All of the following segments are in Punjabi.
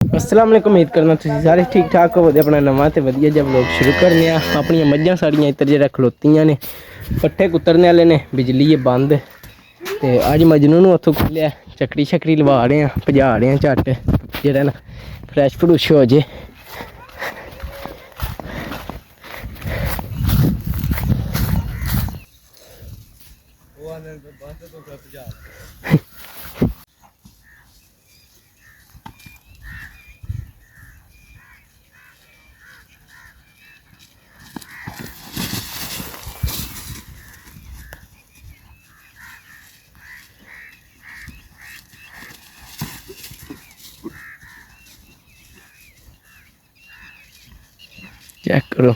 अस्सलाम वालेकुम। उम्मीद करना तुसीं सारे ठीक ठाक हो। अपना नवां ते वधिया जिहा व्लॉग शुरू करने आ। अपनियां मज्झां साड़ियां इत्तर जेह्ड़ा खलोतियां ने, पट्ठे कुतरने आह्ले ने, बिजली है बंद। ते अज मजनू नूं उत्थों खुल्लेआ, चक्करी शक्करी लवा रहे हैं, भजा रहे हैं झट्ट जेह्ड़ा ना फ्रैश फ्रुश हो जे। चेक करो।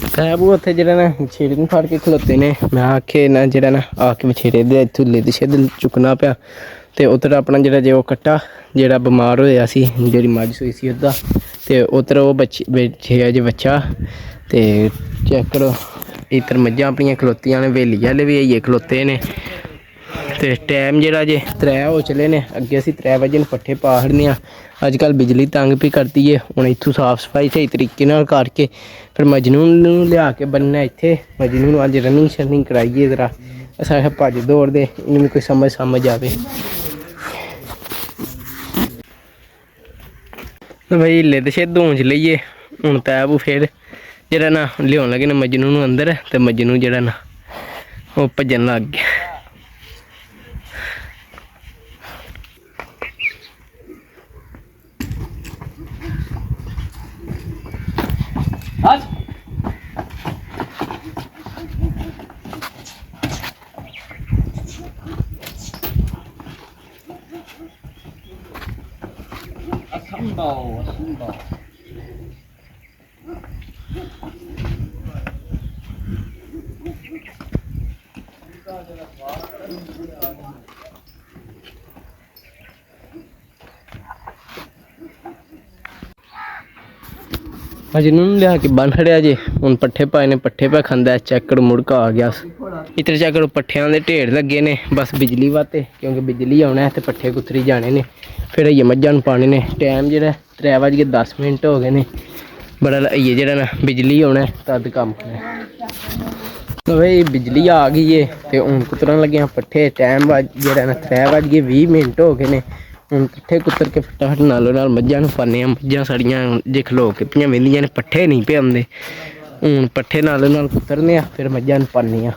साहब वो उत्थे जेह्ड़ा ना मछेरे नूं फड़ के खलोते ने। मैं आखे ना जेह्ड़ा ना आके मछेरे दे इत्थों लिद्द शिद्द चुक्कना पिया। ते उद्धर अपना जेह्ड़ा जे ओह् कट्टा जेह्ड़ा बमार होया सी, जेह्ड़ी मज्झ सूई सी ओह्दा, ते उद्धर ओह् बच्चे अजे बच्चा। ते चेक करो इद्धर मज्झां अपनियां खलोतियां ने, हवेली आह्ले बी आइयै खलोते ने। ते टैम जेह्ड़ा जे 3 हो चले ने। अग्गें असीं 3 बजे पट्ठे पा छड़ने आं। अजकल्ल बिजली तंग भी करदी है। हुण इत्थों साफ सफाई स्हेई तरीके नाल करके फिर मजनू नूं लिया के बन्नना इत्थे। मजनू नूं अज्ज रनिंग शनिंग कराइए जरा। अस आखै भज्ज दौड़ दे, इन्नूं कोई समझ आवे। भाई लिद्द शिद्द होन च लेइयै हून तैबू फिर जेह्ड़ा ना लेऔन लगे ने मजनू नूं अंदर। ते मजनू जेह्ड़ा ना ओह् भज्जन लग गेआ। मजनू नूं लिया के बन छड़िया जे। हुण पट्ठे पाए ने, पट्ठे पे खांदा है। चेक करो मुड़का आ गया। इधर चेक करो पट्ठियां दे ढेर लगे ने, बस बिजली वास्ते, क्योंकि बिजली औना है ते पट्ठे कुतरी जाने ने। फिर आइयै मज्झां नूं पाने ने। टैम जेह्ड़ा 3:10 हो गए ने। बड़ा आइयै जेह्ड़ा ना बिजली औना है तद कम्म होना है। तो भाई बिजली आ गई है ते हुण कुतरन लगे आं पट्ठे। टैम जेह्ड़ा ना 3:20 हो गए ने। हुण पट्ठे कुतर के फटाफट नालों नाल मज्झां नूं पाने आं। मज्झां साड़ियां जे खलो के पियां वेंदियां ने, पट्ठे नहीं पे आंदे। हुण पट्ठे नालों नाल कुतरने आं, फिर मज्झां नूं पान्ने आं।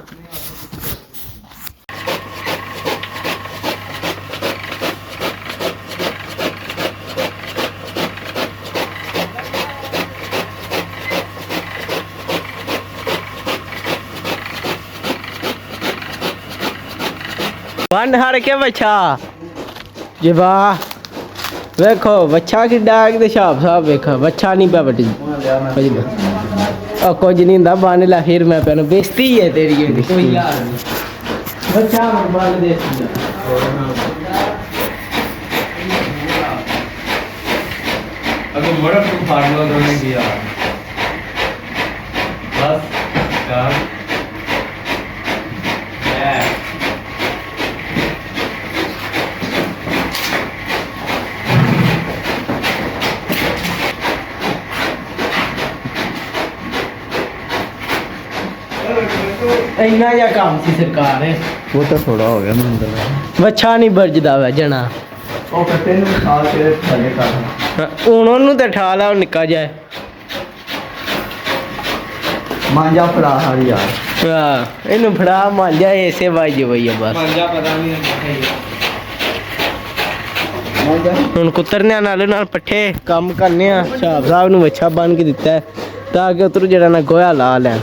बन हर के बच्चा जी वाह वेखो बच्चा की डाग दे शाप साहब वेखो बच्चा नहीं पा बटी कुछ नहीं होंदा बन ला फिर मैं पैनू बेइज्जती है तेरी कोई यार नहीं बच्चा बन दे अगर मरब तुम फार्मूला दोने किया बस कार इन्ना जा काम सी सरकार है वो तो थोड़ा हो गया मैं बच्चा नहीं बरजदा वा जना ਉਹ ਕੱਟੇ ਨੂੰ ਖਾ ਕੇ ਥੱਲੇ ਕਰ ਹੁਣ ਉਹਨੂੰ ਤੇ ਠਾ ਲਾ ਉਹ ਨਿੱਕਾ ਜਿਹਾ ਮਾਂਜਾ ਫੜਾ ਹਰ ਯਾਰ ਹਾਂ ਇਹਨੂੰ ਫੜਾ ਮਾਂਜਾ ਐਸੇ ਵਾਜੀ ਵਈ ਆ ਬਸ ਮਾਂਜਾ ਪਤਾ ਨਹੀਂ ਮਾਂਜਾ ਹੁਣ ਕੁੱਤਰਨਿਆਂ ਨਾਲ ਪੱਠੇ ਕੰਮ ਕਰਨੇ ਆ ਸ਼ਾਬ ਸਾਹਿਬ ਨੂੰ ਵੱਛਾ ਬੰਨ ਕੇ ਦਿੱਤਾ ਹੈ ਤਾਂ ਕਿ ਉਤਰ ਜਿਹੜਾ ਨਾ ਗੋਇਆ ਲਾ ਲੈਣ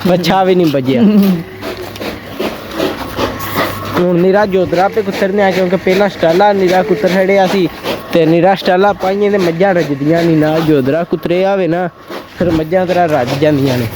ਵੱਛਾ ਵੀ ਨਹੀਂ ਵੱਜਿਆ ਹੁਣ ਨੀਰਾ ਜੋਦਰਾ ਤੇ ਕੁੱਤਰਨੇ ਆ ਕਿਉਂਕਿ ਪਹਿਲਾਂ ਸਟਾਲਾ ਨੀਰਾ ਕੁੱਤਰ ਖੜਿਆ ਸੀ ਤੇ ਨੀਰਾ ਸਟਾਲਾ ਪਾਈਆਂ ਤੇ ਮੱਝਾਂ ਰੱਜਦੀਆਂ ਨਹੀਂ ਨਾ ਜੋਦਰਾ ਕੁੱਤਰੇ ਆਵੇ ਨਾ ਫਿਰ ਮੱਝਾਂ ਤੇਰਾ ਰੱਜ ਜਾਂਦੀਆਂ ਨੇ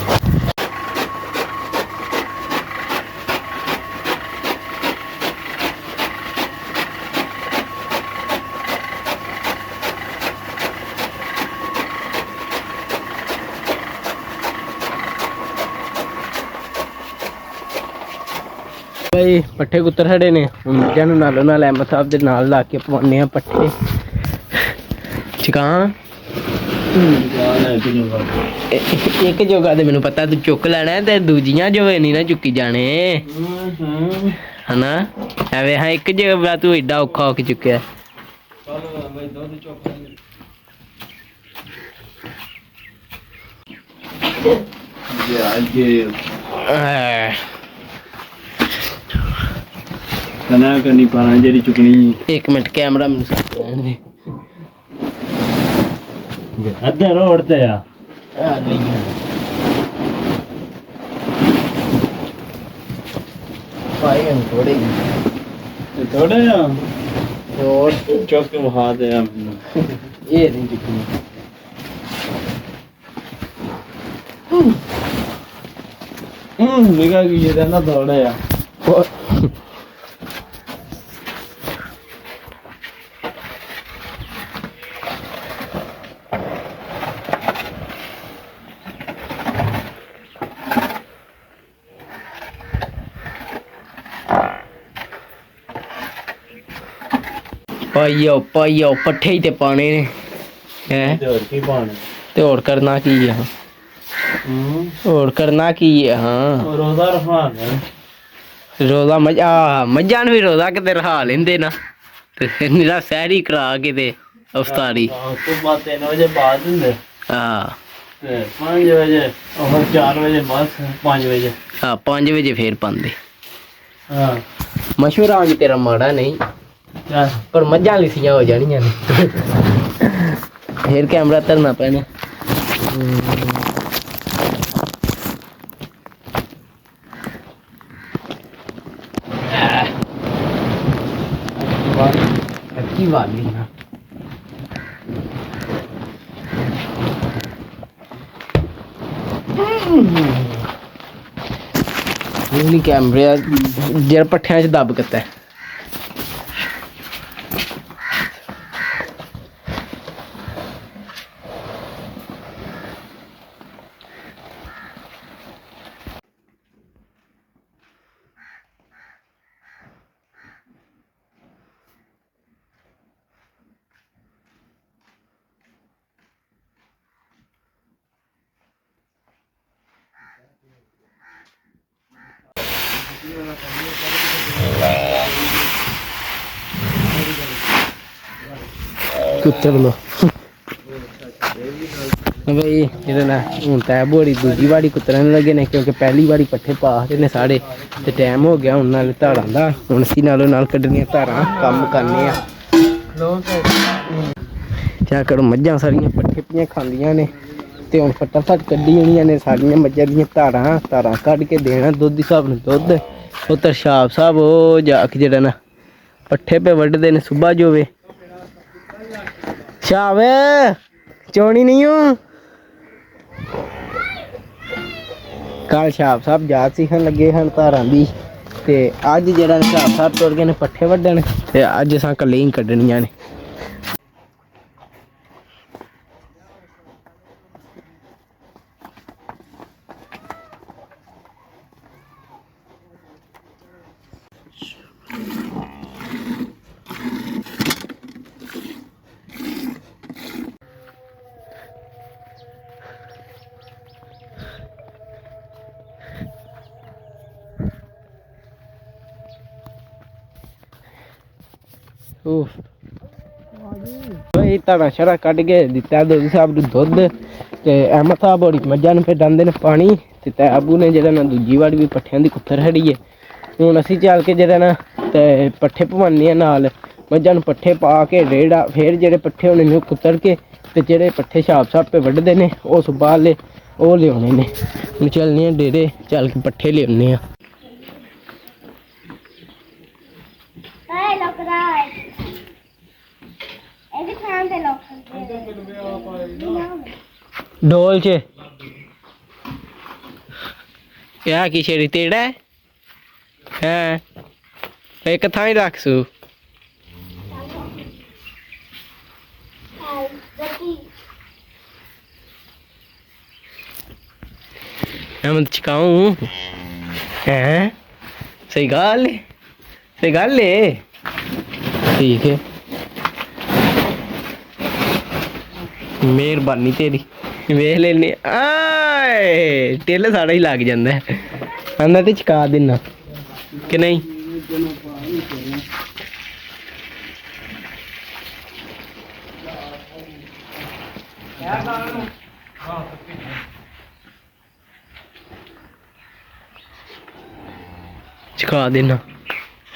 ਭਾਈ ਪੱਠੇ ਕੁੱਤਰ ਖੜੇ ਨੇ ਹੁਣ ਮੱਝਾਂ ਨੂੰ ਨਾਲੋਂ ਨਾਲ ਅਹਿਮਦ ਸਾਹਿਬ ਦੇ ਨਾਲ ਲਾ ਕੇ ਪਵਾਉਂਦੇ ਆ ਪੱਠੇ ਚਿਕਾਂ ਇੱਕ ਜੋਗਾ ਤੇ ਮੈਨੂੰ ਪਤਾ ਤੂੰ ਚੁੱਕ ਲੈਣਾ ਤੇ ਦੂਜੀਆਂ ਜੋ ਨਹੀਂ ਨਾ ਚੁੱਕੀ ਜਾਣੇ ਹਨਾ ਐਵੇਂ ਹਾਂ ਇੱਕ ਜਗ੍ਹਾ ਤੂੰ ਏਡਾ ਔਖਾ ਹੋ ਕੇ ਚੁੱਕਿਆ ਕਨਾ ਕਰਨੀ ਪਾਣਾ ਜਿਹੜੀ ਚੁਕਣੀ ਇੱਕ ਮਿੰਟ ਕੈਮਰਾ ਮੈਨੂੰ ਸਾਥ ਲੈਣ ਦੇ ਅੱਧੇ ਰੋਡ ਤੇ ਆ ਭਾਈ ਹਮ ਥੋੜੇ ਥੋੜੇ ਆ ਹੋਰ ਚੁੱਕ ਕੇ ਵਹਾ ਦੇ ਆ ਮੈਨੂੰ ਇਹ ਨਹੀਂ ਚੁੱਕਣੀ ਨਿਕਾ ਕੀ ਇਹ ਨਾ ਥੋੜੇ ਆ ਪਾਈਓ ਪੱਠੇ ਹੀ ਤੇ ਪਾਣੇ ਨੇ ਹੈ ਹੋਰ ਕੀ ਪਾਣਾ ਤੇ ਹੋਰ ਕਰਨਾ ਕੀ ਆ ਹੋਰ ਕਰਨਾ ਕੀ ਆ ਹਾਂ ਰੋਜ਼ਾ ਰਖਾ ਰੋਜ਼ਾ ਮੱਝਾਂ ਨੂੰ ਵੀ ਰੋਜ਼ਾ ਕਿਤੇ ਰਹਾ ਲੈਂਦੇ ਨਾ ਤੇ ਨਿਰਾ ਸਹਿਰੀ ਕਰਾ ਕੇ ਤੇ ਅਫਤਾਰੀ ਤੋਂ ਬਾਅਦ 3 ਵਜੇ ਬਾਅਦ ਹੁੰਦੇ ਹਾਂ ਤੇ 5 ਵਜੇ ਉਹ 4 ਵਜੇ ਬਸ 5 ਵਜੇ ਹਾਂ 5 ਵਜੇ ਫੇਰ ਪਾਉਂਦੇ ਹਾਂ ਮਸ਼ਹੂਰਾਂ ਵੀ ਤੇਰਾ ਮਾੜਾ ਨਹੀਂ ਪਰ ਮੱਝਾਂ ਲਿਸੀਆਂ ਹੋ ਜਾਣੀਆਂ ਨੇ ਫੇਰ ਕੈਮਰਾ ਧਰਨਾ ਪੈਣਾ ਕੀ ਵਾਲੀ ਨਾ ਨਹੀਂ ਕੈਮਰੇ ਜਿਹੜਾ ਪੱਠਿਆਂ 'ਚ ਦੱਬ ਕੀਤਾ ਕੁੱਤਰ ਲੋ ਬਈ ਜਿਹੜਾ ਨਾ ਹੁਣ ਤਾਂ ਬੋੜੀ ਦੂਜੀ ਵਾਰੀ ਕੁੱਤਰਨ ਲੱਗੇ ਨੇ ਕਿਉਂਕਿ ਪਹਿਲੀ ਵਾਰੀ ਪੱਠੇ ਪਾ ਰਹੇ ਨੇ ਸਾਰੇ ਤੇ ਟਾਈਮ ਹੋ ਗਿਆ ਹੁਣ ਨਾਲ ਧਾਰਾਂ ਦਾ ਹੁਣ ਅਸੀਂ ਨਾਲੋਂ ਨਾਲ ਕੱਢਣੀਆਂ ਧਾਰਾਂ ਕੰਮ ਕਰਨੇ ਆ ਕਿਆ ਕਰੋ ਮੱਝਾਂ ਸਾਰੀਆਂ ਪੱਠੇ ਪੀਆਂ ਖਾਂਦੀਆਂ ਨੇ ਤੇ ਹੁਣ ਫਟਾਫਟ ਕੱਢੀ ਜਾਣੀਆਂ ਨੇ ਸਾਰੀਆਂ ਮੱਝਾਂ ਦੀਆਂ ਧਾਰਾਂ ਕੱਢ ਕੇ ਦੇਣਾ ਦੁੱਧ ਦੀ ਹਿਸਾਬ ਨਾਲ ਦੁੱਧ ਉਹ ਤਰਸ਼ਾਬ ਸਾਹਿਬ ਉਹ ਜਾ ਕੇ ਜਿਹੜਾ ਨਾ ਪੱਠੇ ਪੇ ਵੱਢਦੇ ਨੇ ਸੁਬਾ ਜੋਵੇ ਸ਼ਾਬ ਚੋਣੀ ਨਹੀਂ ਹੂੰ ਕੱਲ ਸ਼ਾਬ ਸਾਹਿਬ ਜਾ ਸੀਖਣ ਲੱਗੇ ਹਨ ਧਾਰਾਂ ਦੀ ਤੇ ਅੱਜ ਜਿਹੜਾ ਸ਼ਾਬ ਸਾਹਿਬ ਤੁਰ ਗਏ ਨੇ ਪੱਠੇ ਵੱਢਣ ਤੇ ਅੱਜ ਅਸਾਂ ਕੱਲੇ ਹੀ ਕੱਢਣੀਆਂ ਨੇ ਬਈ ਧਾਰਾਂ ਸ਼ਰਾ ਕੱਢ ਕੇ ਦਿੱਤਾ ਦੁੱਧ ਸਾਹਿਬ ਨੂੰ ਦੁੱਧ ਤੇ ਅਹਿਮਦ ਸਾਹਿਬ ਹੋਰੀ ਮੱਝਾਂ ਨੂੰ ਫਿਰ ਡਾਂਦੇ ਨੇ ਪਾਣੀ ਤੇ ਤੈਬੂ ਨੇ ਜਿਹੜਾ ਨਾ ਦੂਜੀ ਵਾਰ ਵੀ ਪੱਠਿਆਂ ਦੀ ਕੁੱਤਰ ਹੜੀ ਹੈ ਹੁਣ ਅਸੀਂ ਚੱਲ ਕੇ ਜਿਹੜਾ ਨਾ ਤੇ ਪੱਠੇ ਪਵਾਉਂਦੇ ਆ ਨਾਲ ਮੱਝਾਂ ਨੂੰ ਪੱਠੇ ਪਾ ਕੇ ਰੇੜਾ ਫਿਰ ਜਿਹੜੇ ਪੱਠੇ ਹੋਣੇ ਨੇ ਉਹ ਕੁੱਤਰ ਕੇ ਤੇ ਜਿਹੜੇ ਪੱਠੇ ਛਾਪ ਛਾਪ ਪੇ ਵੱਢਦੇ ਨੇ ਉਹ ਸੁਬਾਲੇ ਉਹ ਲਿਆਉਣੇ ਨੇ ਹੁਣ ਚੱਲਨੇ ਆ ਡੇਰੇ ਚੱਲ ਕੇ ਪੱਠੇ ਲਿਆਉਣੇ ਆ ढोल चे क्या की शेरी तेड़ा है एक था ही रख सू मैं चिकाऊं हैं सही गल है ठीक है ਮਿਹਰਬਾਨੀ ਤੇਰੀ ਵੇਖ ਲੈਨੇ ਆਏ ਟਿੱਲ ਸਾਡਾ ਹੀ ਲੱਗ ਜਾਂਦਾ ਆਂਦਾ ਤੇ ਚਕਾ ਦੇਣਾ ਕਿ ਨਹੀਂ ਚਕਾ ਦੇਣਾ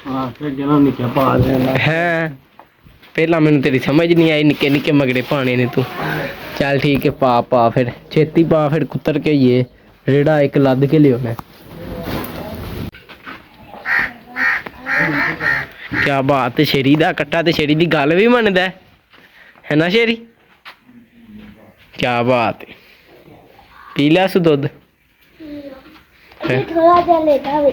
ਹਾਂ ਫਿਰ ਜਨਾ ਨਿੱਕਾ ਪਾ ਦੇਣਾ ਹੈ ਪਹਿਲਾਂ ਮੈਨੂੰ ਤੇਰੀ ਸਮਝ ਨਹੀਂ ਆਈ ਨਿੱਕੇ ਨਿੱਕੇ ਮਗੜੇ ਪਾਣੇ ਨੇ ਤੂੰ ਚੱਲ ਠੀਕ ਹੈ ਪਾ ਫਿਰ ਛੇਤੀ ਪਾ ਫਿਰ ਕੁੱਤਰ ਕੇ ਇਹ ਰੇੜਾ ਇੱਕ ਲੱਦ ਕੇ ਲਿਆਉਣਾ ਕਿਆ ਬਾਤ ਹੈ ਸ਼ੇਰੀ ਦਾ ਕੱਟਾ ਤੇ ਸ਼ੇਰੀ ਦੀ ਗੱਲ ਵੀ ਮੰਨਦਾ ਹੈ ਨਾ ਸ਼ੇਰੀ ਕਿਆ ਬਾਤ ਹੈ ਪੀ ਲਿਆ ਸੂ ਦੁੱਧ ਥੋੜਾ ਜਿਹਾ ਲੈਦਾ ਵੇ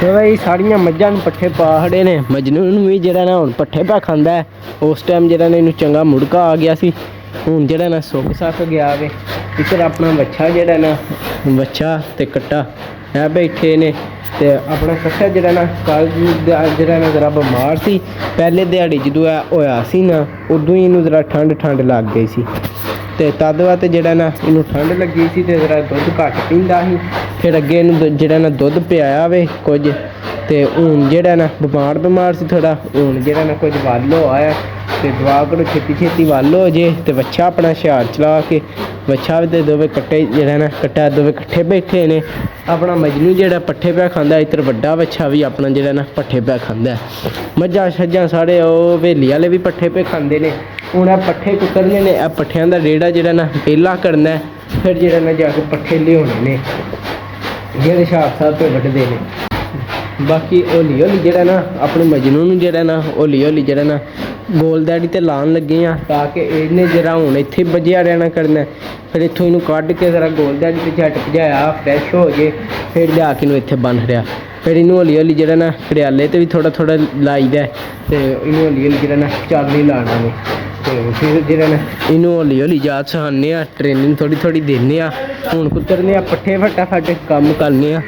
ਤੇ ਬਈ ਸਾਰੀਆਂ ਮੱਝਾਂ ਨੂੰ ਪੱਠੇ ਪਾ ਖੜੇ ਨੇ ਮਜਨੂ ਨੂੰ ਵੀ ਜਿਹੜਾ ਨਾ ਹੁਣ ਪੱਠੇ ਪਾ ਖਾਂਦਾ ਹੈ ਉਸ ਟਾਈਮ ਜਿਹੜਾ ਨਾ ਇਹਨੂੰ ਚੰਗਾ ਮੁੜਕਾ ਆ ਗਿਆ ਸੀ ਹੁਣ ਜਿਹੜਾ ਨਾ ਸੁੱਕ ਸੱਕ ਗਿਆ ਵੇ ਇੱਧਰ ਆਪਣਾ ਬੱਚਾ ਜਿਹੜਾ ਨਾ ਬੱਚਾ ਤੇ ਕੱਟਾ ਇਹ ਬੈਠੇ ਨੇ ਤੇ ਆਪਣਾ ਕੱਟਾ ਜਿਹੜਾ ਨਾ ਕੱਲ ਜਿਹੜਾ ਨਾ ਜ਼ਰਾ ਬਿਮਾਰ ਸੀ ਪਹਿਲੇ ਦਿਹਾੜੀ ਜਦੋਂ ਇਹ ਹੋਇਆ ਸੀ ਨਾ ਉਦੋਂ ਹੀ ਇਹਨੂੰ ਜ਼ਰਾ ਠੰਡ ਲੱਗ ਗਈ ਸੀ ਤੇ ਤਦ ਵਾ ਤੇ ਜਿਹੜਾ ਨਾ ਇਹਨੂੰ ਠੰਡ ਲੱਗੀ ਸੀ ਤੇ ਜ਼ਰਾ ਦੁੱਧ ਘੱਟ ਪੀਂਦਾ ਸੀ ਫਿਰ ਅੱਗੇ ਇਹਨੂੰ ਜਿਹੜਾ ਨਾ ਦੁੱਧ ਪਿਆਇਆ ਵੇ ਕੁਝ ਤੇ ਹੁਣ ਜਿਹੜਾ ਨਾ ਬਿਮਾਰ ਸੀ ਥੋੜਾ ਹੁਣ ਜਿਹੜਾ ਨਾ ਕੁਝ ਵੱਲ ਹੋ ਆਇਆ ਤੇ ਦਵਾ ਕਰੋ ਛੇਤੀ ਵੱਲ ਹੋ ਜੇ ਤੇ ਬੱਚਾ ਆਪਣਾ ਹੁਸ਼ਿਆਰ ਚਲਾ ਕੇ ਬੱਚਾ ਵੀ ਤੇ ਦੋਵੇਂ ਕੱਟੇ ਜਿਹੜਾ ਨਾ ਕੱਟਾ ਦੋਵੇਂ ਇਕੱਠੇ ਬੈਠੇ ਨੇ ਆਪਣਾ ਮਜਨੂ ਜਿਹੜਾ ਪੱਠੇ ਪਿਆ ਖਾਂਦਾ ਇੱਧਰ ਵੱਡਾ ਬੱਚਾ ਵੀ ਆਪਣਾ ਜਿਹੜਾ ਨਾ ਪੱਠੇ ਪਿਆ ਖਾਂਦਾ ਮੱਝਾਂ ਛੱਜਾਂ ਸਾਰੇ ਉਹ ਹਵੇਲੀ ਵਾਲੇ ਵੀ ਪੱਠੇ ਪੇ ਖਾਂਦੇ ਨੇ ਹੁਣ ਇਹ ਪੱਠੇ ਕੁਤਰਨੇ ਨੇ ਇਹ ਪੱਠਿਆਂ ਦਾ ਰੇੜਾ ਜਿਹੜਾ ਨਾ ਪਹਿਲਾਂ ਕਰਨਾ ਫਿਰ ਜਿਹੜਾ ਨਾ ਜਾ ਕੇ ਪੱਠੇ ਲਿਆਉਣੇ ਨੇ ਜਿਹੜੇ ਹਿਸਾਬ ਸਾਹਿਬ ਤੇ ਵੱਢਦੇ ਨੇ ਬਾਕੀ ਹੌਲੀ ਜਿਹੜਾ ਨਾ ਆਪਣੇ ਮਜਨੂ ਨੂੰ ਜਿਹੜਾ ਨਾ ਹੌਲੀ ਜਿਹੜਾ ਨਾ ਗੋਲ ਦਾੜੀ ਤੇ ਲਾਉਣ ਲੱਗੇ ਆ ਤਾਂ ਕਿ ਇਹਨੇ ਜਰਾ ਹੁਣ ਇੱਥੇ ਵੱਜਿਆ ਰਹਿਣਾ ਕਰਨਾ ਫਿਰ ਇੱਥੋਂ ਇਹਨੂੰ ਕੱਢ ਕੇ ਜ਼ਰਾ ਗੋਲ ਦਾੜੀ ਤੇ ਝੱਟ ਭਜਾਇਆ ਫਰੈਸ਼ ਹੋ ਜੇ ਫਿਰ ਲਿਆ ਕੇ ਇਹਨੂੰ ਇੱਥੇ ਬੰਨ ਰਿਹਾ ਫਿਰ ਇਹਨੂੰ ਹੌਲੀ ਜਿਹੜਾ ਨਾ ਹਰਿਆਲੇ ਤੇ ਵੀ ਥੋੜਾ ਲਾਈਦਾ ਤੇ ਇਹਨੂੰ ਹੌਲੀ ਜਿਹੜਾ ਨਾ ਚਾਲੀ ਲਾਉਣਾ ਨੇ ਤੇ ਫਿਰ ਜਿਹੜਾ ਨਾ ਇਹਨੂੰ ਹੌਲੀ ਜਾਤ ਸਿਖਾਉਂਦੇ ਆ ਟ੍ਰੇਨਿੰਗ ਥੋੜੀ ਦਿੰਦੇ ਆ ਹੁਣ ਕੁੱਤਰਨੇ ਆ ਪੱਠੇ ਫਟਾਫਟ ਕੰਮ ਕਰਨੇ ਆ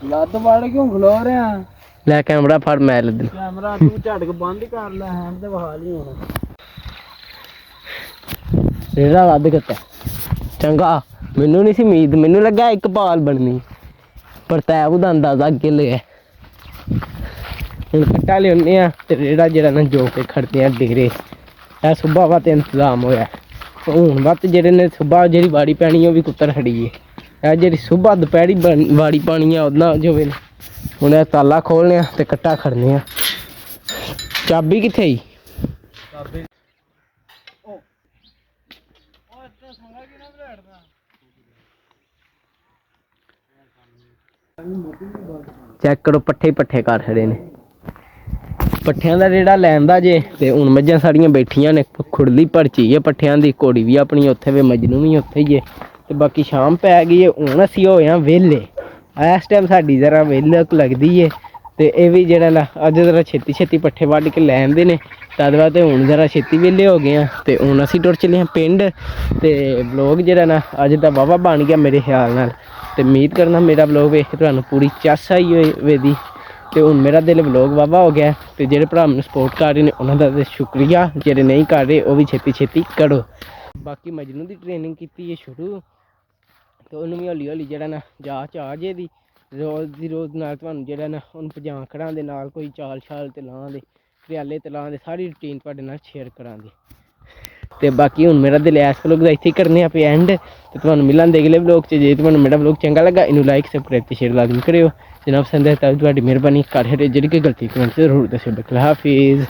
ਲੱਤ ਵੜ ਕਿਉਂ ਖਲੋ ਰਿਹਾ ਲੈ ਕੈਮਰਾ ਫੜ ਮੈਂ ਲੱਦ ਕੈਮਰਾ ਤੂੰ ਝਟਕ ਬੰਦ ਕਰ ਲੈ ਹੈਂਡ ਤੇ ਵਹਾ ਲਈ ਹੁਣ ਰੇੜਾ ਲੱਦ ਕਿੱਤਾ ਚੰਗਾ ਮੈਨੂੰ ਨਹੀਂ ਸੀ ਉਮੀਦ ਮੈਨੂੰ ਲੱਗਾ ਇੱਕ ਬਾਲ ਬਣਨੀ ਪਰ ਤੈ ਉਹਦਾ ਅੰਦਾਜ਼ਾ ਅੱਗੇ ਲਿਆ ਹੁਣ ਕੱਟਾ ਲਿਆਉਂਦੇ ਆ ਤੇ ਰੇੜਾ ਜਿਹੜਾ ਨਾ ਜੋ ਕੇ ਖੜਦੇ ਆ ਡੇਰੇ ਇਹ ਸੁਬਾ ਵਾ ਤੇ ਇੰਤਜ਼ਾਮ ਹੋਇਆ ਹੁਣ ਵੱਤ ਜਿਹੜੇ ਨੇ ਸੁਬਾ ਜਿਹੜੀ ਵਾੜੀ ਪੈਣੀ ਉਹ ਵੀ ਕੁੱਤਰ ਖੜੀਏ ਇਹ ਜਿਹੜੀ ਸੁਬਾ ਦੁਪਹਿਰੀ ਵਾੜੀ ਪਾਣੀ ਆ ਉਹਦਾ ਜੋ ਵੇ ਹੁਣ ਇਹ ਤਾਲਾ ਖੋਲ੍ਹਣੇ ਆ ਤੇ ਕੱਟਾ ਖੜਨੇ ਆ ਚਾਬੀ ਕਿੱਥੇ ਹੀ ਚੈੱਕ ਕਰੋ ਪੱਠੇ ਪੱਠੇ ਕਰ ਖੜੇ ਨੇ ਪੱਠਿਆਂ ਦਾ ਰੇੜਾ ਲੈਣ ਦਾ ਜੇ ਤੇ ਹੁਣ ਮੱਝਾਂ ਸਾਡੀਆਂ ਬੈਠੀਆਂ ਨੇ ਖੁਰਲੀ ਭਰਚੀ ਹੈ ਪੱਠਿਆਂ ਦੀ ਘੋੜੀ ਵੀ ਆਪਣੀ ਉੱਥੇ ਵੇ ਮਜਨੂ ਵੀ ਉੱਥੇ ਹੀ ਹੈ ਤੇ ਬਾਕੀ ਸ਼ਾਮ ਪੈ ਗਈ ਹੈ ਹੁਣ ਅਸੀਂ ਹੋਏ ਹਾਂ ਵਿਹਲੇ ਇਸ ਟਾਈਮ ਸਾਡੀ ਜ਼ਰਾ ਵਿਹਲੇ ਲੱਗਦੀ ਹੈ ਤੇ ਇਹ ਵੀ ਜਿਹੜਾ ਨਾ ਅੱਜ ਜ਼ਰਾ ਛੇਤੀ ਛੇਤੀ ਪੱਠੇ ਵੱਢ ਕੇ ਲੈ ਆਉਂਦੇ ਨੇ ਤਦ ਬਾਅਦ ਤੇ ਹੁਣ ਜ਼ਰਾ ਛੇਤੀ ਵਿਹਲੇ ਹੋ ਗਏ ਆ ਤੇ ਹੁਣ ਅਸੀਂ ਟੁਰ ਚੱਲੇ ਹਾਂ ਪਿੰਡ ਤੇ ਵਲੋਗ ਜਿਹੜਾ ਨਾ ਅੱਜ ਦਾ ਵਾਹਵਾ ਬਣ ਗਿਆ ਮੇਰੇ ਖਿਆਲ ਨਾਲ ਤੇ ਉਮੀਦ ਕਰਨਾ ਮੇਰਾ ਵਲੋਗ ਵੇਖ ਕੇ ਤੁਹਾਨੂੰ ਪੂਰੀ ਚੱਸ ਆਈ ਹੋਵੇਗੀ ਤੇ ਹੁਣ ਮੇਰਾ ਦਿਲ ਵਲੋਗ ਵਾਹਵਾ ਹੋ ਗਿਆ ਤੇ ਜਿਹੜੇ ਭਰਾ ਮੈਨੂੰ ਸਪੋਰਟ ਕਰ ਰਹੇ ਨੇ ਉਹਨਾਂ ਦਾ ਤੇ ਸ਼ੁਕਰੀਆ ਜਿਹੜੇ ਨਹੀਂ ਕਰ ਰਹੇ ਉਹ ਵੀ ਛੇਤੀ ਛੇਤੀ ਕਰੋ ਬਾਕੀ ਮਜਨੂ ਦੀ ਟ੍ਰੇਨਿੰਗ ਕੀਤੀ ਹੈ ਸ਼ੁਰੂ ਤੇ ਉਹਨੂੰ ਵੀ ਹੌਲੀ ਹੌਲੀ ਜਿਹੜਾ ਨਾ ਜਾਚ ਆ ਜੇ ਦੀ ਰੋਜ਼ ਨਾਲ ਤੁਹਾਨੂੰ ਜਿਹੜਾ ਨਾ ਉਹਨੂੰ ਭਜਾ ਖੜਾਂ ਦੇ ਨਾਲ ਕੋਈ ਚਾਲ ਛਾਲ ਤੇ ਲਾਂ ਦੇ ਹਰਿਆਲੇ ਤੇ ਲਾਂ ਦੇ ਸਾਰੀ ਰੂਟੀਨ ਤੁਹਾਡੇ ਨਾਲ ਸ਼ੇਅਰ ਕਰਾਂਗੇ ਤੇ ਬਾਕੀ ਹੁਣ ਮੇਰਾ ਦਿਲ ਐਸ ਵਲੋਗ ਦਾ ਇੱਥੇ ਹੀ ਕਰਨੇ ਆ ਪਏ ਐਂਡ ਤੇ ਤੁਹਾਨੂੰ ਮਿਲਾਂਗੇ ਅਗਲੇ ਵਲੋਗ 'ਚ ਜੇ ਤੁਹਾਨੂੰ ਮੇਰਾ ਵਲੋਗ ਚੰਗਾ ਲੱਗਾ ਇਹਨੂੰ ਲਾਈਕ ਸਬਸਕ੍ਰਾਈਬ ਤੇ ਸ਼ੇਅਰ ਲਾਜ਼ਮੀ ਕਰਿਓ ਜਨਾਬ ਪਸੰਦ ਹੈ ਤਾਂ ਤੁਹਾਡੀ ਮਿਹਰਬਾਨੀ ਕਰ ਜਿਹੜੀ ਕੋਈ ਗਲਤੀ ਕਮੈਂਟ ਜ਼ਰੂਰ ਦੱਸਿਓ ਹਾਫਿਜ਼